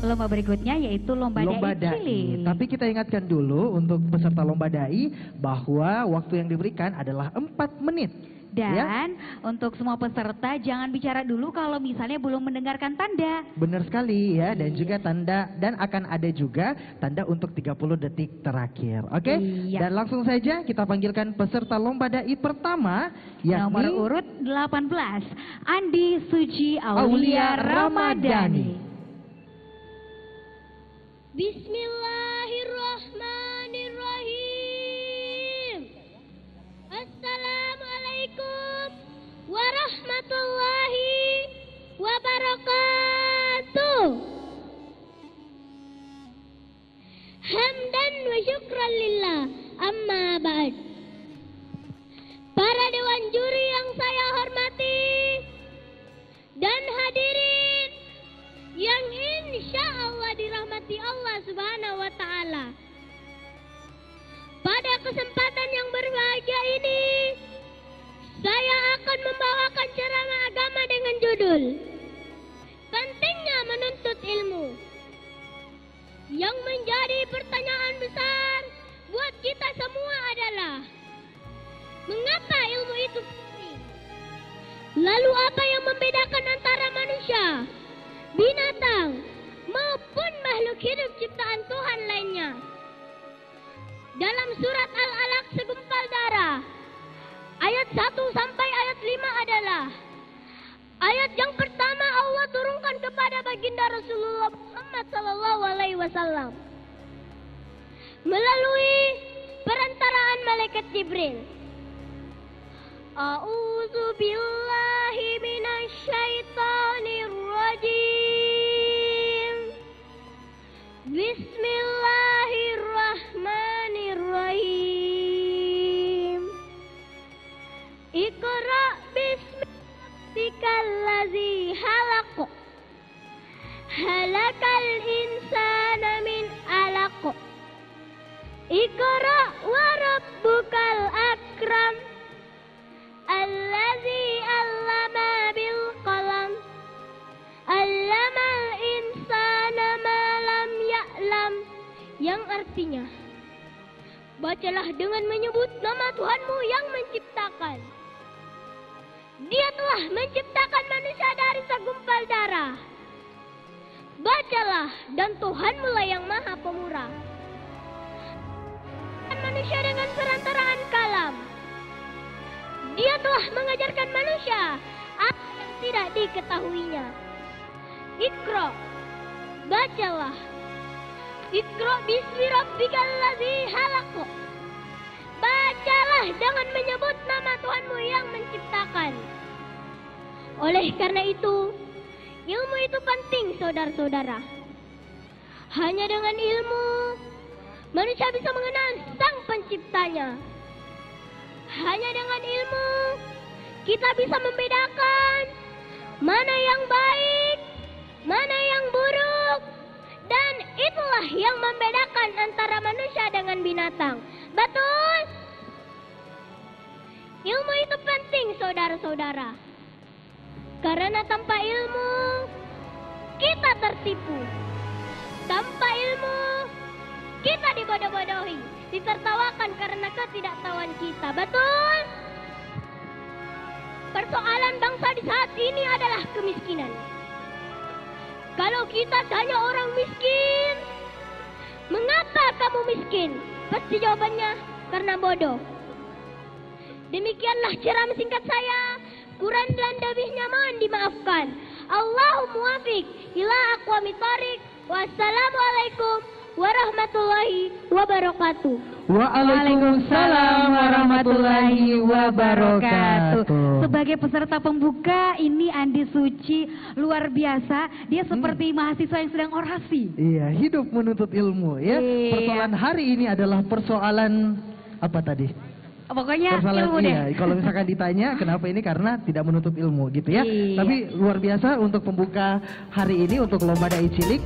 lomba berikutnya yaitu lomba dai cilik. Tapi kita ingatkan dulu untuk peserta lomba dai bahwa waktu yang diberikan adalah 4 menit. Dan ya? Untuk semua peserta jangan bicara dulu kalau misalnya belum mendengarkan tanda. Benar sekali ya, dan juga tanda, dan akan ada juga tanda untuk 30 detik terakhir. Oke? Iya. Dan langsung saja kita panggilkan peserta lomba dai pertama, yakni nomor urut 18, Andi Suci Aulia Ramadhani. Bismillahirrahmanirrahim. Assalamualaikum warahmatullahi wabarakatuh. Hamdan wa syukran lillah, amma ba'd. Para dewan juri yang saya hormati dan hadirin yang insya Allah dirahmati Allah Subhanahu wa Ta'ala. Pada kesempatan yang berbahagia ini, saya akan membawakan ceramah agama dengan judul Pentingnya Menuntut Ilmu. Yang menjadi pertanyaan besar buat kita semua adalah, mengapa ilmu itu penting? Lalu apa yang membedakan antara manusia, binatang, maupun makhluk hidup ciptaan Tuhan lainnya? Dalam surat Al-Alaq segumpal darah, ayat 1 sampai ayat 5 adalah ayat yang pertama Allah turunkan kepada baginda Rasulullah Muhammad SAW melalui perantaraan malaikat Jibril. A'udzu billahi minasyaitonir rajim. Bismillahirrahmanirrahim. Iqra bismi rabbikal ladzi khalaq. Khalaqal insana min 'alaq. Iqra wa rabbukal akram. Allazi 'allama bil qalam. 'Allamal insana ma lam ya'lam. Yang artinya, bacalah dengan menyebut nama Tuhanmu yang menciptakan. Dia telah menciptakan manusia dari segumpal darah. Bacalah, dan Tuhanmu lah yang maha pemurah. Manusia dengan perantaraan kalam. Dia telah mengajarkan manusia apa yang tidak diketahuinya. Iqra, bacalah. Iqra bismi rabbikal ladzi khalaq. Bacalah dengan menyebut nama Tuhanmu yang menciptakan. Oleh karena itu, ilmu itu penting, saudara-saudara. Hanya dengan ilmu, manusia bisa mengenal Sang Penciptanya. Hanya dengan ilmu, kita bisa membedakan mana yang baik, mana yang buruk. Dan itulah yang membedakan antara manusia dengan binatang. Betul? Ilmu itu penting, saudara-saudara. Karena tanpa ilmu, kita tertipu. Tanpa ilmu, kita dibodoh-bodohi, ditertawakan karena ketidaktahuan kita. Betul? Persoalan bangsa di saat ini adalah kemiskinan. Kalau kita tanya orang miskin, mengapa kamu miskin? Pasti jawabannya, karena bodoh. Demikianlah ceramah singkat saya. Kurang dan lebihnya mohon dimaafkan. Allahu muwafiq ila aqwamit thoriq. Wassalamualaikum warahmatullahi wabarakatuh. Waalaikumsalam warahmatullahi wabarakatuh. Sebagai peserta pembuka, ini Andi Suci luar biasa. Dia seperti mahasiswa yang sedang orasi. Iya, hidup menuntut ilmu ya. Iya. Persoalan hari ini adalah persoalan apa tadi? Pokoknya Persoalan, ilmu deh. iya, kalau misalkan ditanya kenapa ini, karena tidak menuntut ilmu gitu ya. Iya. Tapi luar biasa untuk pembuka hari ini untuk lomba dai cilik.